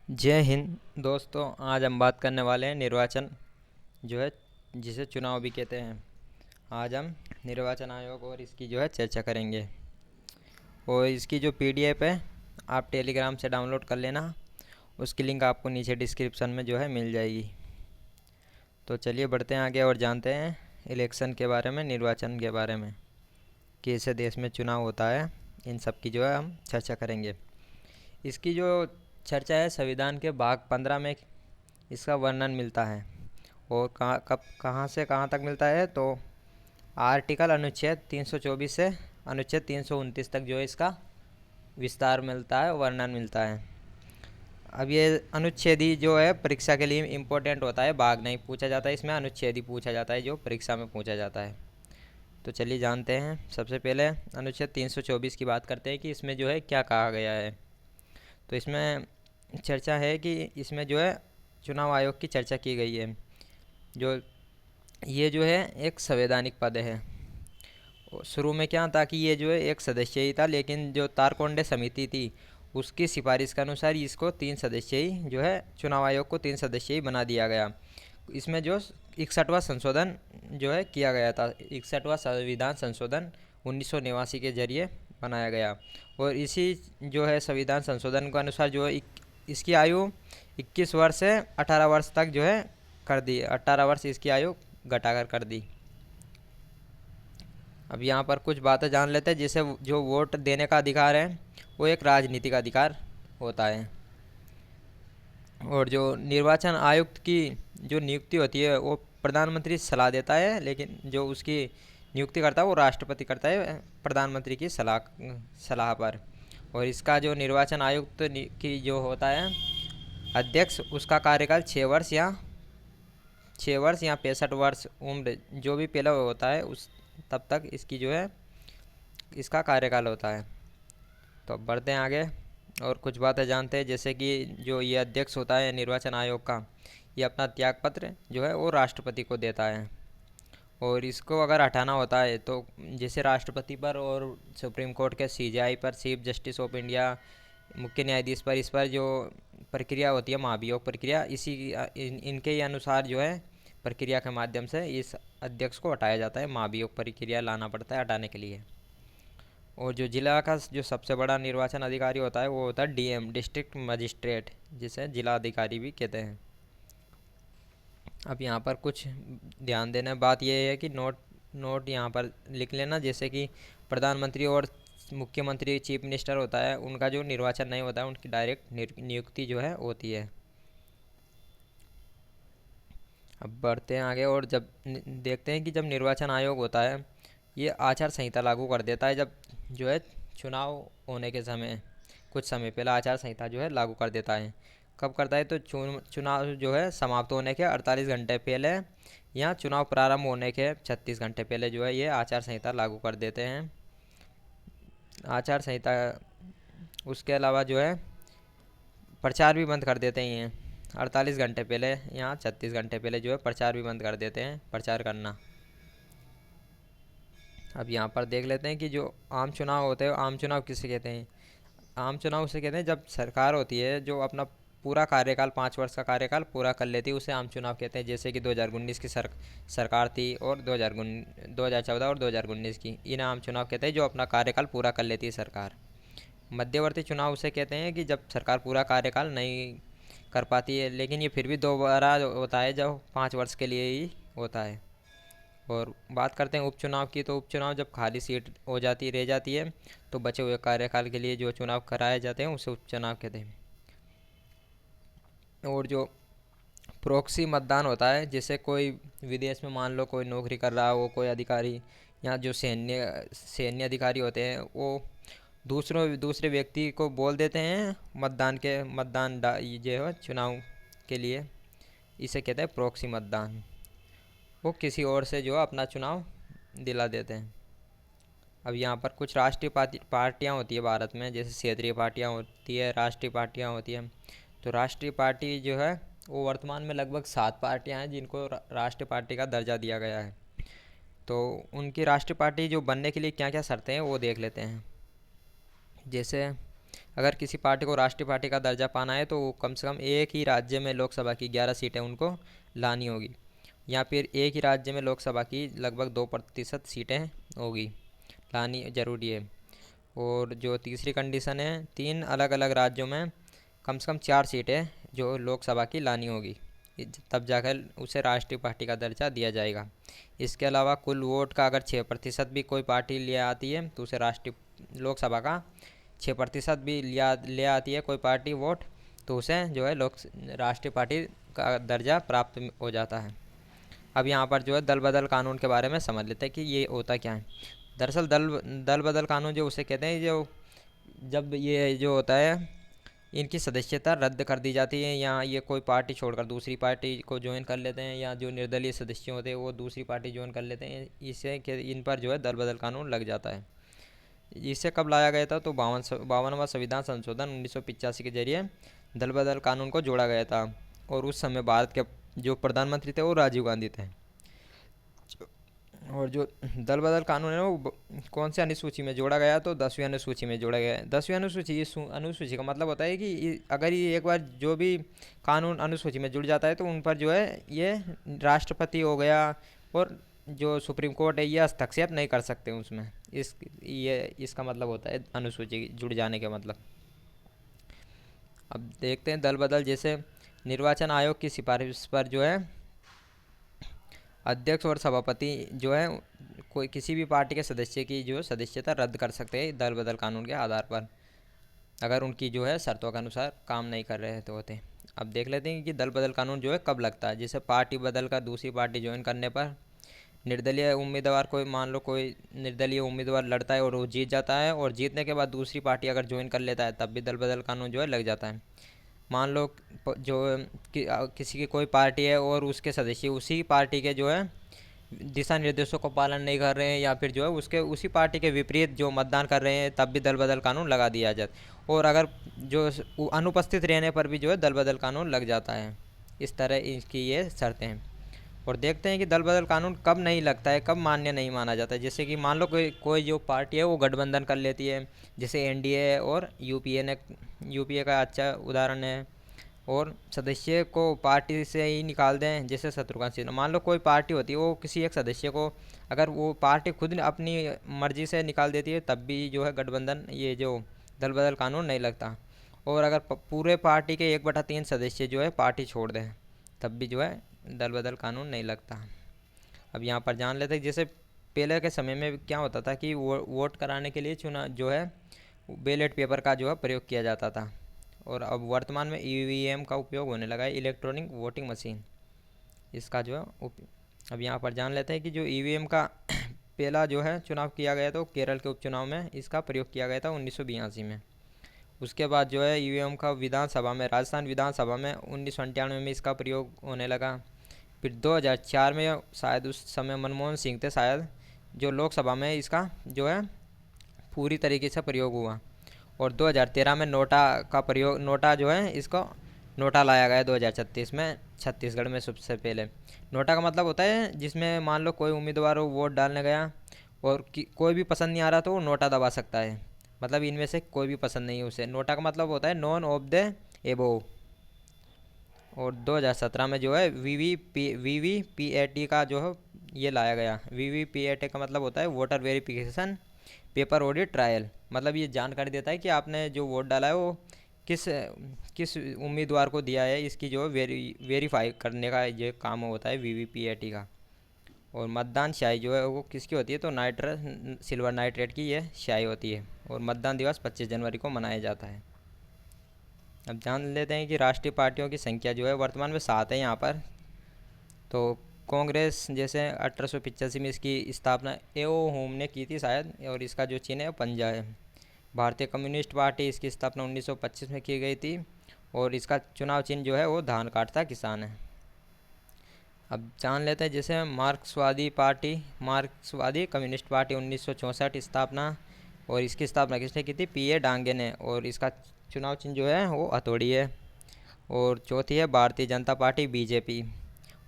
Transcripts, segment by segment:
जय हिंद दोस्तों। आज हम बात करने वाले हैं निर्वाचन जो है, जिसे चुनाव भी कहते हैं। आज हम निर्वाचन आयोग और इसकी जो है चर्चा करेंगे। और इसकी जो पीडीएफ है, आप टेलीग्राम से डाउनलोड कर लेना। उसकी लिंक आपको नीचे डिस्क्रिप्शन में जो है मिल जाएगी। तो चलिए बढ़ते हैं आगे और जानते हैं इलेक्शन के बारे में, निर्वाचन के बारे में, कैसे देश में चुनाव होता है। इन सब की जो है हम चर्चा करेंगे। इसकी जो चर्चा है, संविधान के भाग 15 में इसका वर्णन मिलता है। और कहाँ से कहाँ तक मिलता है, तो आर्टिकल अनुच्छेद 324 से अनुच्छेद 329 तक जो है इसका विस्तार मिलता है, वर्णन मिलता है। अब ये अनुच्छेद ही जो है परीक्षा के लिए इम्पोर्टेंट होता है, भाग नहीं पूछा जाता है, इसमें अनुच्छेद ही पूछा जाता है जो परीक्षा में पूछा जाता है। तो चलिए जानते हैं। सबसे पहले अनुच्छेद 324 की बात करते हैं कि इसमें जो है क्या कहा गया है। तो इसमें चर्चा है कि इसमें जो है चुनाव आयोग की चर्चा की गई है। जो ये जो है एक संवैधानिक पद है। शुरू में क्या था कि ये जो है एक सदस्य ही था, लेकिन जो तारकोंडे समिति थी उसकी सिफारिश के अनुसार इसको 3 सदस्य ही जो है, चुनाव आयोग को 3 सदस्य ही बना दिया गया। इसमें जो 61वां संशोधन जो है किया गया था, 61वां संविधान संशोधन 1989 के जरिए बनाया गया। और इसी जो है संविधान संशोधन के अनुसार जो है इसकी आयु 21 वर्ष से 18 वर्ष तक जो है कर दी, 18 वर्ष इसकी आयु घटाकर कर दी। अब यहाँ पर कुछ बातें जान लेते हैं। जैसे जो वोट देने का अधिकार है वो एक राजनीतिक अधिकार होता है। और जो निर्वाचन आयुक्त की जो नियुक्ति होती है वो प्रधानमंत्री सलाह देता है, लेकिन जो उसकी नियुक्ति करता है वो राष्ट्रपति करता है प्रधानमंत्री की सलाह पर। और इसका जो निर्वाचन आयुक्त की जो होता है अध्यक्ष, उसका कार्यकाल 6 वर्ष या 65 वर्ष उम्र जो भी पहले होता है उस तब तक इसकी जो है इसका कार्यकाल होता है। तो अब बढ़ते हैं आगे और कुछ बातें जानते हैं। जैसे कि जो ये अध्यक्ष होता है निर्वाचन आयोग का, ये अपना त्यागपत्र जो है वो राष्ट्रपति को देता है। और इसको अगर हटाना होता है तो जैसे राष्ट्रपति पर और सुप्रीम कोर्ट के सीजेआई पर, चीफ जस्टिस ऑफ इंडिया, मुख्य न्यायाधीश पर, इस पर जो प्रक्रिया होती है महाभियोग प्रक्रिया, इनके ही अनुसार जो है प्रक्रिया के माध्यम से इस अध्यक्ष को हटाया जाता है। महाभियोग प्रक्रिया लाना पड़ता है हटाने के लिए। और जो जिला का जो सबसे बड़ा निर्वाचन अधिकारी होता है वो होता है डीएम, डिस्ट्रिक्ट मजिस्ट्रेट, जिसे जिला अधिकारी भी कहते हैं। अब यहाँ पर कुछ ध्यान देना बात यह है कि नोट नोट यहाँ पर लिख लेना। जैसे कि प्रधानमंत्री और मुख्यमंत्री, चीफ मिनिस्टर होता है, उनका जो निर्वाचन नहीं होता है, उनकी डायरेक्ट नियुक्ति जो है होती है। अब बढ़ते हैं आगे और जब देखते हैं कि जब निर्वाचन आयोग होता है ये आचार संहिता लागू कर देता है। जब जो है चुनाव होने के समय कुछ समय पहले आचार संहिता जो है लागू कर देता है। कब करता है, तो चुनाव जो है समाप्त होने के 48 घंटे पहले या चुनाव प्रारंभ होने के 36 घंटे पहले जो है ये आचार संहिता लागू कर देते हैं। आचार संहिता उसके अलावा जो है प्रचार भी बंद कर देते हैं। 48 घंटे पहले या 36 घंटे पहले जो है प्रचार भी बंद कर देते हैं, प्रचार करना। अब यहाँ पर देख लेते हैं कि जो आम चुनाव होते हैं, आम चुनाव किसे कहते हैं। आम चुनाव उसे कहते हैं जब सरकार होती है जो अपना पूरा कार्यकाल, 5 वर्ष का कार्यकाल पूरा कर लेती है, उसे आम चुनाव कहते हैं। जैसे कि 2019 की सरकार थी और 2014 और 2019 की, इन्हें आम चुनाव कहते हैं जो अपना कार्यकाल पूरा कर लेती है सरकार। मध्यवर्ती चुनाव उसे कहते हैं कि जब सरकार पूरा कार्यकाल नहीं कर पाती है, लेकिन ये फिर भी दोबारा होता है, जो 5 वर्ष के लिए ही होता है। और बात करते हैं उपचुनाव की, तो उपचुनाव जब खाली सीट हो जाती रह जाती है तो बचे हुए कार्यकाल के लिए जो चुनाव कराए जाते हैं उसे उपचुनाव कहते हैं। और जो प्रोक्सी मतदान होता है, जैसे कोई विदेश में मान लो कोई नौकरी कर रहा हो कोई अधिकारी, या जो सैन्य अधिकारी होते हैं, वो दूसरे व्यक्ति को बोल देते हैं ये जो है चुनाव के लिए, इसे कहते हैं प्रोक्सी मतदान। वो किसी और से जो अपना चुनाव दिला देते हैं। अब यहाँ पर कुछ राष्ट्रीय पार्टियाँ होती है भारत में, जैसे क्षेत्रीय पार्टियाँ होती है, राष्ट्रीय पार्टियाँ होती हैं। तो राष्ट्रीय पार्टी जो है वो वर्तमान में लगभग 7 पार्टियाँ हैं जिनको राष्ट्रीय पार्टी का दर्जा दिया गया है। तो उनकी राष्ट्रीय पार्टी जो बनने के लिए क्या क्या शर्तें हैं वो देख लेते हैं। जैसे अगर किसी पार्टी को राष्ट्रीय पार्टी का दर्जा पाना है तो वो कम से कम एक ही राज्य में लोकसभा की 11 सीटें उनको लानी होगी, या फिर एक ही राज्य में लोकसभा की लगभग 2% सीटें होगी, लानी ज़रूरी है। और जो तीसरी कंडीशन है, 3 अलग अलग राज्यों में कम से कम 4 सीटें जो लोकसभा की लानी होगी, तब जाकर उसे राष्ट्रीय पार्टी का दर्जा दिया जाएगा। इसके अलावा कुल वोट का अगर 6% भी कोई पार्टी ले आती है तो उसे राष्ट्रीय लोकसभा का 6% भी ले आती है कोई पार्टी वोट, तो उसे जो है राष्ट्रीय पार्टी का दर्जा प्राप्त हो जाता है। अब यहाँ पर जो है दल बदल कानून के बारे में समझ लेते हैं कि ये होता क्या है। दरअसल दल बदल कानून जो उसे कहते हैं, जो जब ये जो होता है इनकी सदस्यता रद्द कर दी जाती है, या ये कोई पार्टी छोड़कर दूसरी पार्टी को ज्वाइन कर लेते हैं, या जो निर्दलीय सदस्य होते हैं वो दूसरी पार्टी ज्वाइन कर लेते हैं, इससे इन पर जो है दल बदल कानून लग जाता है। इसे कब लाया गया था? तो 52वां संविधान संशोधन 1985 के जरिए दल बदल कानून को जोड़ा गया था, और उस समय भारत के जो प्रधानमंत्री थे वो राजीव गांधी थे। और जो दल बदल कानून है वो कौन से अनुसूची में जोड़ा गया? तो 10वीं अनुसूची में जोड़ा गया है। 10वीं अनुसूची, इस अनुसूची का मतलब होता है कि अगर ये एक बार जो भी कानून अनुसूची में जुड़ जाता है तो उन पर जो है ये राष्ट्रपति हो गया और जो सुप्रीम कोर्ट है ये हस्तक्षेप नहीं कर सकते उसमें। इसका मतलब होता है अनुसूची जुड़ जाने का मतलब। अब देखते हैं दल बदल, जैसे निर्वाचन आयोग की सिफारिश पर जो है अध्यक्ष और सभापति जो है कोई किसी भी पार्टी के सदस्य की जो सदस्यता रद्द कर सकते हैं दल बदल कानून के आधार पर, अगर उनकी जो है शर्तों के अनुसार काम नहीं कर रहे तो होते। अब देख लेते हैं कि दल बदल कानून जो है कब लगता है। जैसे पार्टी बदल कर दूसरी पार्टी ज्वाइन करने पर, निर्दलीय उम्मीदवार, कोई मान लो कोई निर्दलीय उम्मीदवार लड़ता है और वो जीत जाता है, और जीतने के बाद दूसरी पार्टी अगर ज्वाइन कर लेता है तब भी दल बदल कानून जो है लग जाता है। मान लो जो किसी की कोई पार्टी है और उसके सदस्य उसी पार्टी के जो है दिशा निर्देशों को पालन नहीं कर रहे हैं, या फिर जो है उसके उसी पार्टी के विपरीत जो मतदान कर रहे हैं, तब भी दल बदल कानून लगा दिया जाता। और अगर जो अनुपस्थित रहने पर भी जो है दल बदल कानून लग जाता है। इस तरह इसकी ये शर्तें हैं। और देखते हैं कि दल बदल कानून कब नहीं लगता है, कब मान्य नहीं माना जाता है। जैसे कि मान लो कोई जो पार्टी है वो गठबंधन कर लेती है, जैसे एनडीए और यूपीए का अच्छा उदाहरण है, और सदस्य को पार्टी से ही निकाल दें, जैसे शत्रुघ्न सिन्हा। मान लो कोई पार्टी होती है वो किसी एक सदस्य को, अगर वो पार्टी खुद अपनी मर्जी से निकाल देती है तब भी जो है गठबंधन, ये जो दल बदल कानून नहीं लगता। और अगर पूरे पार्टी के 1/3 सदस्य जो है पार्टी छोड़ दें तब भी जो है दल बदल कानून नहीं लगता। अब यहाँ पर जान लेते हैं, जैसे पहले के समय में क्या होता था कि वोट कराने के लिए चुना जो है बैलेट पेपर का जो है प्रयोग किया जाता था, और अब वर्तमान में ईवीएम का उपयोग होने लगा है, इलेक्ट्रॉनिक वोटिंग मशीन, इसका जो है अब यहाँ पर जान लेते हैं कि जो ईवीएम का पहला जो है चुनाव किया गया, तो केरल के उपचुनाव में इसका प्रयोग किया गया था 1982 में। उसके बाद जो है ईवीएम का विधानसभा में, राजस्थान विधानसभा में 1998 में इसका प्रयोग होने लगा। फिर 2004 में शायद उस समय मनमोहन सिंह थे शायद, जो लोकसभा में इसका जो है पूरी तरीके से प्रयोग हुआ। और 2013 में नोटा जो है इसको नोटा लाया गया 2036 में छत्तीसगढ़ में सबसे पहले। नोटा का मतलब होता है जिसमें मान लो कोई उम्मीदवार वोट डालने गया और कोई भी पसंद नहीं आ रहा तो वो नोटा दबा सकता है, मतलब इनमें से कोई भी पसंद नहीं है उसे। नोटा का मतलब होता है नॉन ऑफ द एबोव। और 2017 में जो है वीवीपीएटी का जो है ये लाया गया। वीवीपीएटी का मतलब होता है voter verification paper audit trial, मतलब ये जानकारी देता है कि आपने जो वोट डाला है वो किस किस उम्मीदवार को दिया है, इसकी जो वेरीफाई करने का ये काम होता है वीवीपीएटी का। और मतदान स्याही जो है वो किसकी होती है, तो सिल्वर नाइट्रेट की ये स्याही होती है। और मतदान दिवस 25 जनवरी को मनाया जाता है। अब जान लेते हैं कि राष्ट्रीय पार्टियों की संख्या जो है वर्तमान में 7 है यहाँ पर। तो कांग्रेस जैसे 1885 में इसकी स्थापना एओ होम ने की थी शायद, और इसका जो चिन्ह है पंजा है। भारतीय कम्युनिस्ट पार्टी, इसकी स्थापना 1925 में की गई थी, और इसका चुनाव चिन्ह जो है वो धान काटता किसान है। अब जान लेते हैं जैसे मार्क्सवादी कम्युनिस्ट पार्टी 1964 स्थापना, और इसकी स्थापना किसने की थी, पीए डांगे ने, और इसका चुनाव चिन्ह जो है वो हथौड़ी है। और चौथी है भारतीय जनता पार्टी बीजेपी,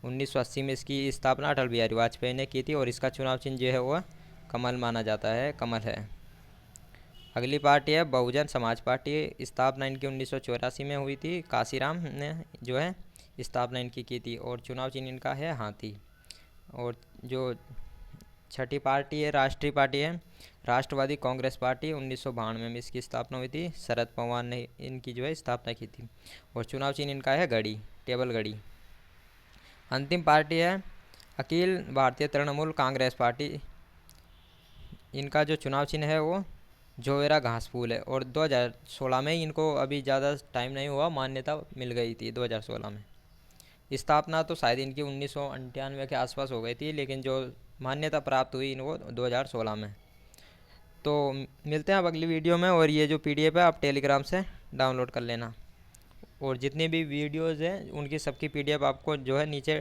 1980 में इसकी स्थापना अटल बिहारी वाजपेयी ने की थी, और इसका चुनाव चिन्ह जो है वो कमल माना जाता है, कमल है। अगली पार्टी है बहुजन समाज पार्टी। स्थापना इनकी 1984 में हुई थी। काशीराम ने जो है स्थापना इनकी की थी। और चुनाव चिन्ह इनका है हाथी। और जो छठी पार्टी है राष्ट्रीय पार्टी है राष्ट्रवादी कांग्रेस पार्टी। 1992 में इसकी स्थापना हुई थी। शरद पवार ने इनकी जो है स्थापना की थी। और चुनाव चिन्ह इनका है घड़ी, टेबल घड़ी। अंतिम पार्टी है अखिल भारतीय तृणमूल कांग्रेस पार्टी। इनका जो चुनाव चिन्ह है वो जोवेरा घास फूल है। और 2016 में इनको अभी ज़्यादा टाइम नहीं हुआ, मान्यता मिल गई थी 2016 में। स्थापना तो शायद इनकी 1998 के आसपास हो गई थी, लेकिन जो मान्यता प्राप्त हुई इनको 2016 में। तो मिलते हैं अब अगली वीडियो में। और ये जो पीडीएफ है आप टेलीग्राम से डाउनलोड कर लेना। और जितनी भी वीडियोज़ हैं उनकी सबकी पीडीएफ आपको जो है नीचे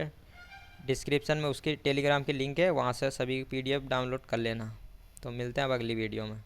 डिस्क्रिप्शन में उसकी टेलीग्राम की लिंक है, वहाँ से सभी पीडीएफ डाउनलोड कर लेना। तो मिलते हैं अब अगली वीडियो में।